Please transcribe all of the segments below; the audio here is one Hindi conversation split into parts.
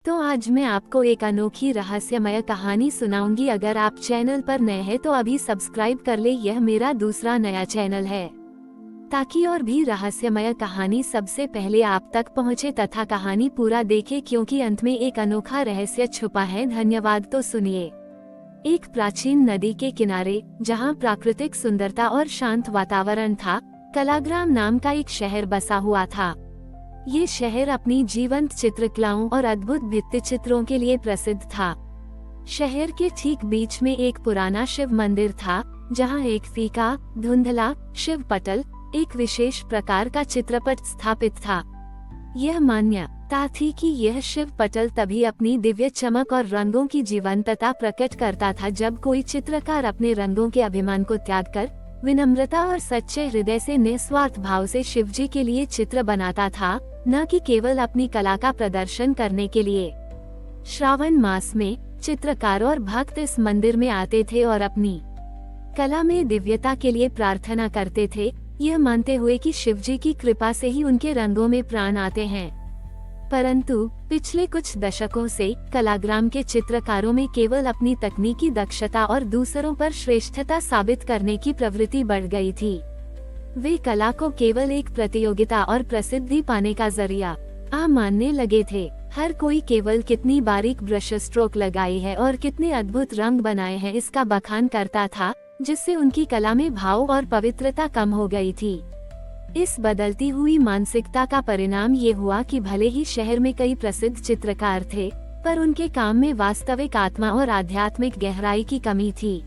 तो आज मैं आपको एक अनोखी रहस्यमय कहानी सुनाऊंगी। अगर आप चैनल पर नए हैं तो अभी सब्सक्राइब कर ले। यह मेरा दूसरा नया चैनल है ताकि और भी रहस्यमय कहानी सबसे पहले आप तक पहुंचे तथा कहानी पूरा देखे, क्योंकि अंत में एक अनोखा रहस्य छुपा है। धन्यवाद। तो सुनिए। एक प्राचीन नदी के किनारे, जहां प्राकृतिक सुंदरता और शांत वातावरण था, कलाग्राम नाम का एक शहर बसा हुआ था। ये शहर अपनी जीवंत चित्रकलाओं और अद्भुत भित्ति चित्रों के लिए प्रसिद्ध था। शहर के ठीक बीच में एक पुराना शिव मंदिर था, जहां एक फीका, धुंधला शिव पटल, एक विशेष प्रकार का चित्रपट स्थापित था। यह मान्यता थी कि यह शिव पटल तभी अपनी दिव्य चमक और रंगों की जीवंतता प्रकट करता था जब कोई चित्रकार अपने रंगों के अभिमान को त्याग कर विनम्रता और सच्चे हृदय से निस्वार्थ भाव से शिवजी के लिए चित्र बनाता था, न कि केवल अपनी कला का प्रदर्शन करने के लिए। श्रावण मास में चित्रकार और भक्त इस मंदिर में आते थे और अपनी कला में दिव्यता के लिए प्रार्थना करते थे, यह मानते हुए कि शिवजी की कृपा से ही उनके रंगों में प्राण आते हैं। परंतु पिछले कुछ दशकों से कलाग्राम के चित्रकारों में केवल अपनी तकनीकी दक्षता और दूसरों पर श्रेष्ठता साबित करने की प्रवृत्ति बढ़ गई थी। वे कला को केवल एक प्रतियोगिता और प्रसिद्धि पाने का जरिया मानने लगे थे। हर कोई केवल कितनी बारीक ब्रश स्ट्रोक लगाई है और कितने अद्भुत रंग बनाए हैं इसका बखान करता था, जिससे उनकी कला में भाव और पवित्रता कम हो गई थी। इस बदलती हुई मानसिकता का परिणाम ये हुआ कि भले ही शहर में कई प्रसिद्ध चित्रकार थे, पर उनके काम में वास्तविक आत्मा और आध्यात्मिक गहराई की कमी थी।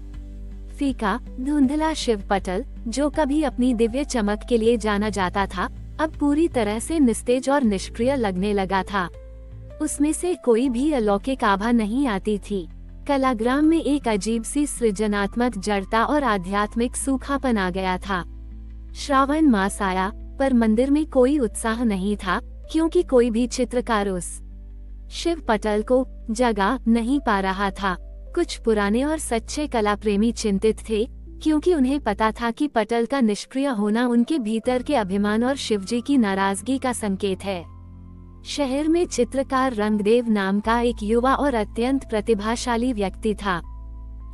फीका, धुंधला शिव पटल, जो कभी अपनी दिव्य चमक के लिए जाना जाता था, अब पूरी तरह से निस्तेज और निष्क्रिय लगने लगा था। उसमें से कोई भी अलौकिक आभा नहीं आती थी। कलाग्राम में एक अजीब सी सृजनात्मक जड़ता और आध्यात्मिक सूखापन आ गया था। श्रावण मास आया, पर मंदिर में कोई उत्साह नहीं था, क्योंकि कोई भी चित्रकार उस शिव पटल को जगा नहीं पा रहा था। कुछ पुराने और सच्चे कला प्रेमी चिंतित थे, क्योंकि उन्हें पता था कि पटल का निष्क्रिय होना उनके भीतर के अभिमान और शिवजी की नाराजगी का संकेत है। शहर में चित्रकार रंगदेव नाम का एक युवा और अत्यंत प्रतिभाशाली व्यक्ति था।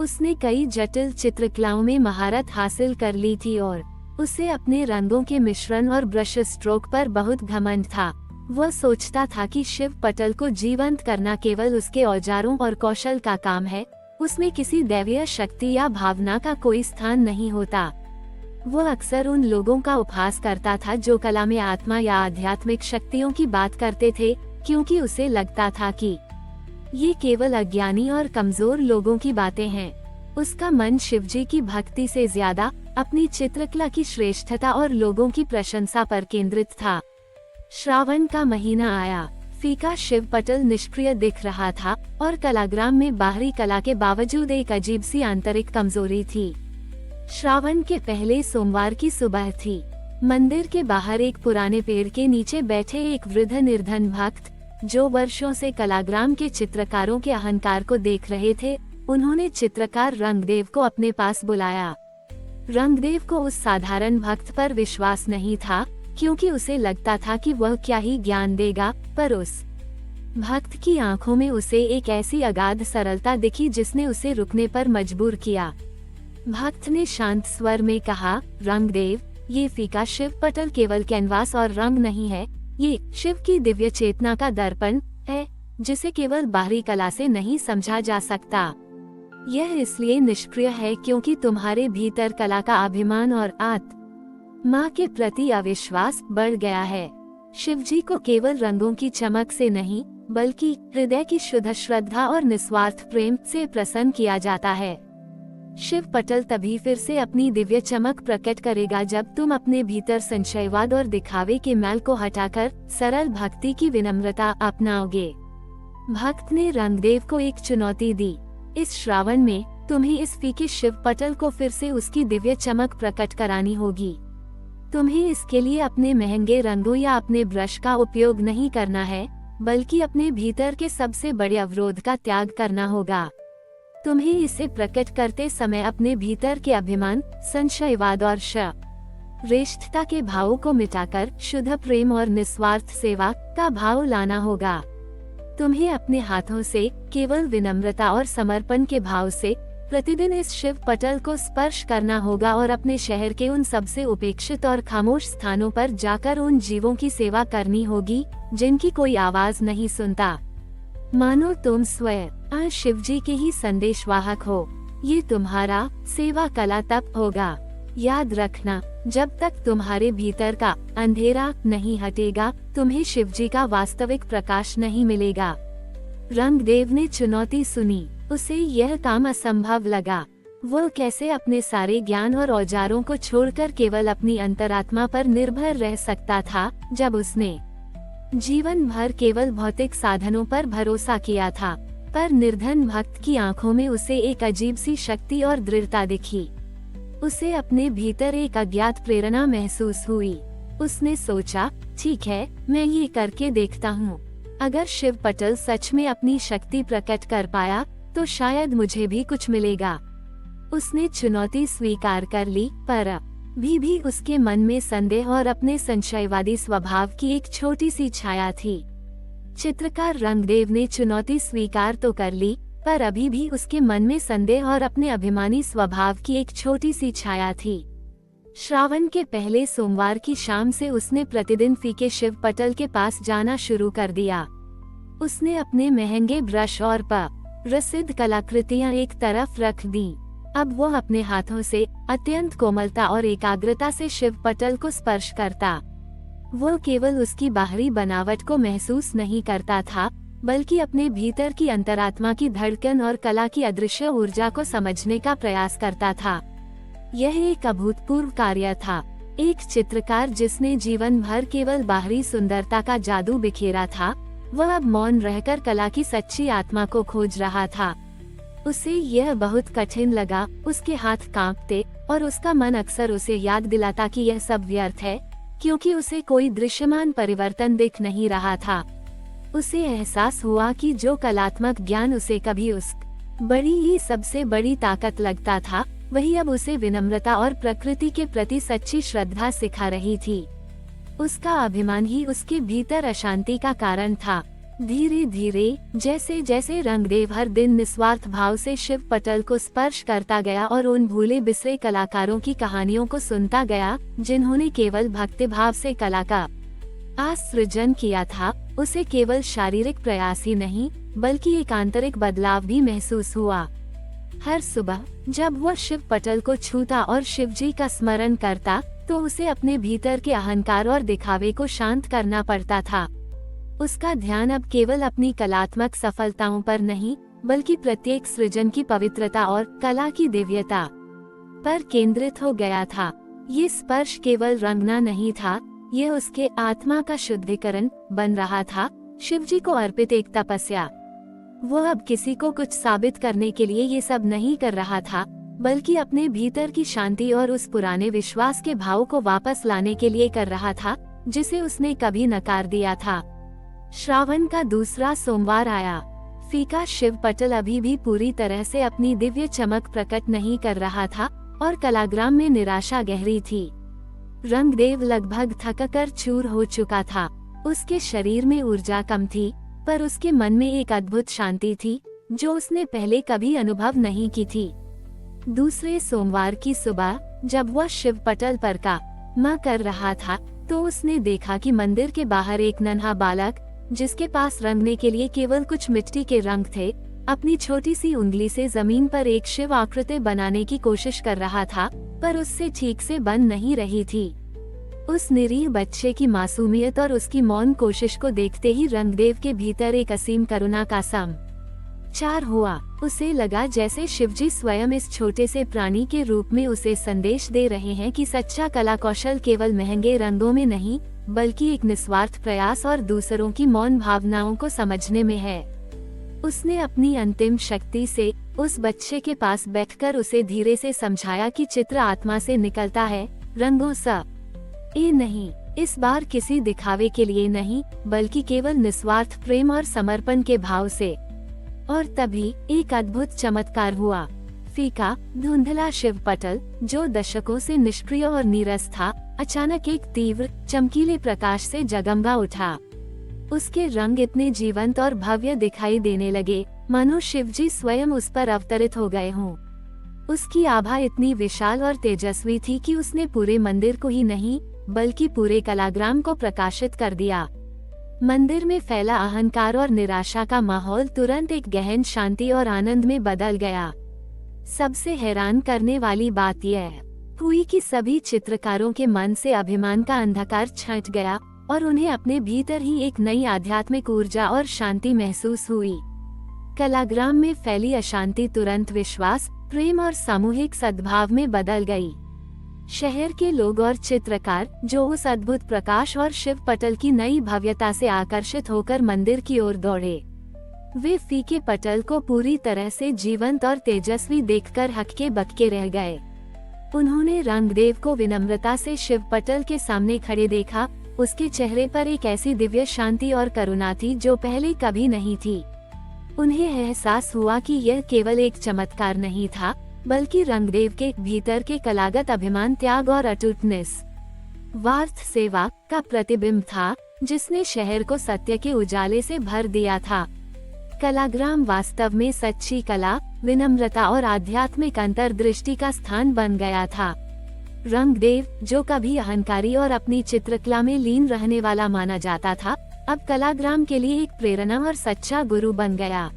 उसने कई जटिल चित्रकलाओं में महारत हासिल कर ली थी और उसे अपने रंगों के मिश्रण और ब्रश स्ट्रोक पर बहुत घमंड था। वह सोचता था कि शिव पटल को जीवंत करना केवल उसके औजारों और कौशल का काम है, उसमें किसी दैवीय शक्ति या भावना का कोई स्थान नहीं होता। वह अक्सर उन लोगों का उपहास करता था जो कला में आत्मा या आध्यात्मिक शक्तियों की बात करते थे, क्योंकि उसे लगता था कि ये केवल अज्ञानी और कमजोर लोगों की बातें हैं। उसका मन शिवजी की भक्ति से ज्यादा अपनी चित्रकला की श्रेष्ठता और लोगों की प्रशंसा पर केंद्रित था। श्रावण का महीना आया। फीका शिव पटल निष्क्रिय दिख रहा था और कलाग्राम में बाहरी कला के बावजूद एक अजीब सी आंतरिक कमजोरी थी। श्रावण के पहले सोमवार की सुबह थी। मंदिर के बाहर एक पुराने पेड़ के नीचे बैठे एक वृद्ध निर्धन भक्त, जो वर्षों से कलाग्राम के चित्रकारों के अहंकार को देख रहे थे, उन्होंने चित्रकार रंगदेव को अपने पास बुलाया। रंगदेव को उस साधारण भक्त पर विश्वास नहीं था, क्योंकि उसे लगता था कि वह क्या ही ज्ञान देगा, पर उस भक्त की आंखों में उसे एक ऐसी अगाध सरलता दिखी जिसने उसे रुकने पर मजबूर किया। भक्त ने शांत स्वर में कहा, रंगदेव, ये फीका शिव पटल केवल कैनवास और रंग नहीं है, ये शिव की दिव्य चेतना का दर्पण है, जिसे केवल बाहरी कला से नहीं समझा जा सकता। यह इसलिए निष्क्रिय है क्योंकि तुम्हारे भीतर कला का अभिमान और आत्मा के प्रति अविश्वास बढ़ गया है। शिवजी को केवल रंगों की चमक से नहीं, बल्कि हृदय की शुद्ध श्रद्धा और निस्वार्थ प्रेम से प्रसन्न किया जाता है। शिव पटल तभी फिर से अपनी दिव्य चमक प्रकट करेगा जब तुम अपने भीतर संशयवाद और दिखावे के मैल को हटाकर सरल भक्ति की विनम्रता अपनाओगे। भक्त ने रंगदेव को एक चुनौती दी। इस श्रावण में तुम्हें इस फीके शिव पटल को फिर से उसकी दिव्य चमक प्रकट करानी होगी। तुम्हें इसके लिए अपने महंगे रंगों या अपने ब्रश का उपयोग नहीं करना है, बल्कि अपने भीतर के सबसे बड़े अवरोध का त्याग करना होगा। तुम्हें इसे प्रकट करते समय अपने भीतर के अभिमान, संशयवाद और श्रेष्ठता के भावों को मिटाकर शुद्ध प्रेम और निस्वार्थ सेवा का भाव लाना होगा। तुम्हें अपने हाथों से केवल विनम्रता और समर्पण के भाव से प्रतिदिन इस शिव पटल को स्पर्श करना होगा और अपने शहर के उन सबसे उपेक्षित और खामोश स्थानों पर जाकर उन जीवों की सेवा करनी होगी जिनकी कोई आवाज नहीं सुनता। मानो तुम स्वयं शिव जी के ही संदेशवाहक हो। ये तुम्हारा सेवा कला तप होगा। याद रखना, जब तक तुम्हारे भीतर का अंधेरा नहीं हटेगा, तुम्हें शिव जी का वास्तविक प्रकाश नहीं मिलेगा। रंगदेव ने चुनौती सुनी। उसे यह काम असंभव लगा। वो कैसे अपने सारे ज्ञान और औजारों को छोड़कर केवल अपनी अंतरात्मा पर निर्भर रह सकता था, जब उसने जीवन भर केवल भौतिक साधनों पर भरोसा किया था। पर निर्धन भक्त की आंखों में उसे एक अजीब सी शक्ति और दृढ़ता दिखी। उसे अपने भीतर एक अज्ञात प्रेरणा महसूस हुई। उसने सोचा, ठीक है, मैं ये करके देखता हूँ। अगर शिव पटल सच में अपनी शक्ति प्रकट कर पाया तो शायद मुझे भी कुछ मिलेगा। उसने चुनौती स्वीकार कर ली, पर भी उसके मन में संदेह और अपने संशयवादी स्वभाव की एक छोटी सी छाया थी। चित्रकार रंगदेव ने चुनौती स्वीकार तो कर ली, पर अभी भी उसके मन में संदेह और अपने अभिमानी स्वभाव की एक छोटी सी छाया थी। श्रावण के पहले सोमवार की शाम से उसने प्रतिदिन फीके शिव पटल के पास जाना शुरू कर दिया। उसने अपने महंगे ब्रश और प्रसिद्ध कलाकृतियां एक तरफ रख दी। अब वो अपने हाथों से अत्यंत कोमलता और एकाग्रता से शिव पटल को स्पर्श करता। वो केवल उसकी बाहरी बनावट को महसूस नहीं करता था, बल्कि अपने भीतर की अंतरात्मा की धड़कन और कला की अदृश्य ऊर्जा को समझने का प्रयास करता था। यह एक अभूतपूर्व कार्य था। एक चित्रकार जिसने जीवन भर केवल बाहरी सुंदरता का जादू बिखेरा था, वह अब मौन रहकर कला की सच्ची आत्मा को खोज रहा था। उसे यह बहुत कठिन लगा। उसके हाथ कांपते और उसका मन अक्सर उसे याद दिलाता कि यह सब व्यर्थ है, क्योंकि उसे कोई दृश्यमान परिवर्तन दिख नहीं रहा था। उसे एहसास हुआ कि जो कलात्मक ज्ञान उसे कभी उस बड़ी ही सबसे बड़ी ताकत लगता था, वही अब उसे विनम्रता और प्रकृति के प्रति सच्ची श्रद्धा सिखा रही थी। उसका अभिमान ही उसके भीतर अशांति का कारण था। धीरे धीरे जैसे जैसे रंगदेव हर दिन निस्वार्थ भाव से शिव पटल को स्पर्श करता गया और उन भूले बिसरे कलाकारों की कहानियों को सुनता गया, जिन्होंने केवल भक्तिभाव से कला का सृजन किया था, उसे केवल शारीरिक प्रयास ही नहीं बल्कि एक आंतरिक बदलाव भी महसूस हुआ। हर सुबह जब वह शिव पटल को छूता और शिव जी का स्मरण करता, तो उसे अपने भीतर के अहंकार और दिखावे को शांत करना पड़ता था। उसका ध्यान अब केवल अपनी कलात्मक सफलताओं पर नहीं, बल्कि प्रत्येक सृजन की पवित्रता और कला की दिव्यता पर केंद्रित हो गया था। ये स्पर्श केवल रंगना नहीं था, यह उसके आत्मा का शुद्धिकरण बन रहा था, शिव जी को अर्पित एक तपस्या। वो अब किसी को कुछ साबित करने के लिए ये सब नहीं कर रहा था, बल्कि अपने भीतर की शांति और उस पुराने विश्वास के भाव को वापस लाने के लिए कर रहा था, जिसे उसने कभी नकार दिया था। श्रावण का दूसरा सोमवार आया। फीका शिव पटल अभी भी पूरी तरह से अपनी दिव्य चमक प्रकट नहीं कर रहा था और कलाग्राम में निराशा गहरी थी। रंगदेव लगभग थककर चूर हो चुका था। उसके शरीर में ऊर्जा कम थी, पर उसके मन में एक अद्भुत शांति थी, जो उसने पहले कभी अनुभव नहीं की थी। दूसरे सोमवार की सुबह जब वह शिव पटल पर काम कर रहा था, तो उसने देखा कि मंदिर के बाहर एक नन्हा बालक, जिसके पास रंगने के लिए केवल कुछ मिट्टी के रंग थे, अपनी छोटी सी उंगली से जमीन पर एक शिव आकृति बनाने की कोशिश कर रहा था, पर उससे ठीक से बन नहीं रही थी। उस निरीह बच्चे की मासूमियत और उसकी मौन कोशिश को देखते ही रंगदेव के भीतर एक असीम करुणा का संचार हुआ। उसे लगा जैसे शिवजी स्वयं इस छोटे से प्राणी के रूप में उसे संदेश दे रहे हैं कि सच्चा कला कौशल केवल महंगे रंगों में नहीं, बल्कि एक निस्वार्थ प्रयास और दूसरों की मौन भावनाओं को समझने में है। उसने अपनी अंतिम शक्ति से उस बच्चे के पास बैठकर उसे धीरे से समझाया कि चित्र आत्मा से निकलता है, रंगों से नहीं। इस बार किसी दिखावे के लिए नहीं, बल्कि केवल निस्वार्थ प्रेम और समर्पण के भाव से। और तभी एक अद्भुत चमत्कार हुआ। फीका धुंधला शिव पटल, जो दशकों से निष्क्रिय और नीरस था, अचानक एक तीव्र चमकीले प्रकाश से जगमगा उठा। उसके रंग इतने जीवंत और भव्य दिखाई देने लगे, मानो शिवजी स्वयं उस पर अवतरित हो गए हों। उसकी आभा इतनी विशाल और तेजस्वी थी कि उसने पूरे मंदिर को ही नहीं, बल्कि पूरे कलाग्राम को प्रकाशित कर दिया। मंदिर में फैला अहंकार और निराशा का माहौल तुरंत एक गहन शांति और आनंद में बदल गया। सबसे हैरान करने वाली बात यह हुई कि सभी चित्रकारों के मन से अभिमान का अंधकार छंट गया और उन्हें अपने भीतर ही एक नई आध्यात्मिक ऊर्जा और शांति महसूस हुई। कलाग्राम में फैली अशांति तुरंत विश्वास, प्रेम और सामूहिक सद्भाव में बदल गई। शहर के लोग और चित्रकार, जो उस अद्भुत प्रकाश और शिव पटल की नई भव्यता से आकर्षित होकर मंदिर की ओर दौड़े, वे फीके पटल को पूरी तरह से जीवंत और तेजस्वी देखकर हक्के बक्के रह गए। उन्होंने रंगदेव को विनम्रता से शिव पटल के सामने खड़े देखा। उसके चेहरे पर एक ऐसी दिव्य शांति और करुणा थी जो पहले कभी नहीं थी। उन्हें एहसास हुआ कि यह केवल एक चमत्कार नहीं था, बल्कि रंगदेव के भीतर के कलागत अभिमान, त्याग और अटूटनेस, वार्थ सेवा का प्रतिबिंब था, जिसने शहर को सत्य के उजाले से भर दिया था। कलाग्राम वास्तव में सच्ची कला, विनम्रता और आध्यात्मिक अंतर्दृष्टि का स्थान बन गया था। रंगदेव, जो कभी अहंकारी और अपनी चित्रकला में लीन रहने वाला माना जाता था, अब कलाग्राम के लिए एक प्रेरणा और सच्चा गुरु बन गया।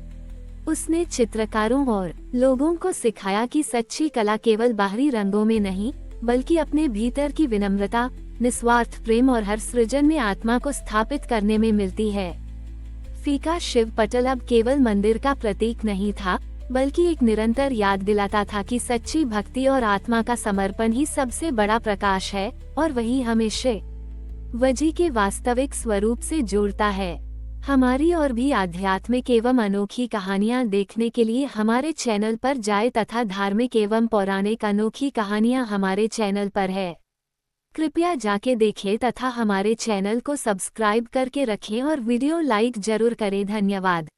उसने चित्रकारों और लोगों को सिखाया कि सच्ची कला केवल बाहरी रंगों में नहीं, बल्कि अपने भीतर की विनम्रता, निस्वार्थ प्रेम और हर सृजन में आत्मा को स्थापित करने में मिलती है। फीका शिव पटल अब केवल मंदिर का प्रतीक नहीं था, बल्कि एक निरंतर याद दिलाता था कि सच्ची भक्ति और आत्मा का समर्पण ही सबसे बड़ा प्रकाश है, और वही हमेशा वजी के वास्तविक स्वरूप से जोड़ता है। हमारी और भी आध्यात्मिक एवं अनोखी कहानियाँ देखने के लिए हमारे चैनल पर जाएं तथा धार्मिक एवं पौराणिक अनोखी कहानियाँ हमारे चैनल पर है। कृपया जाके देखें तथा हमारे चैनल को सब्सक्राइब करके रखें और वीडियो लाइक जरूर करें। धन्यवाद।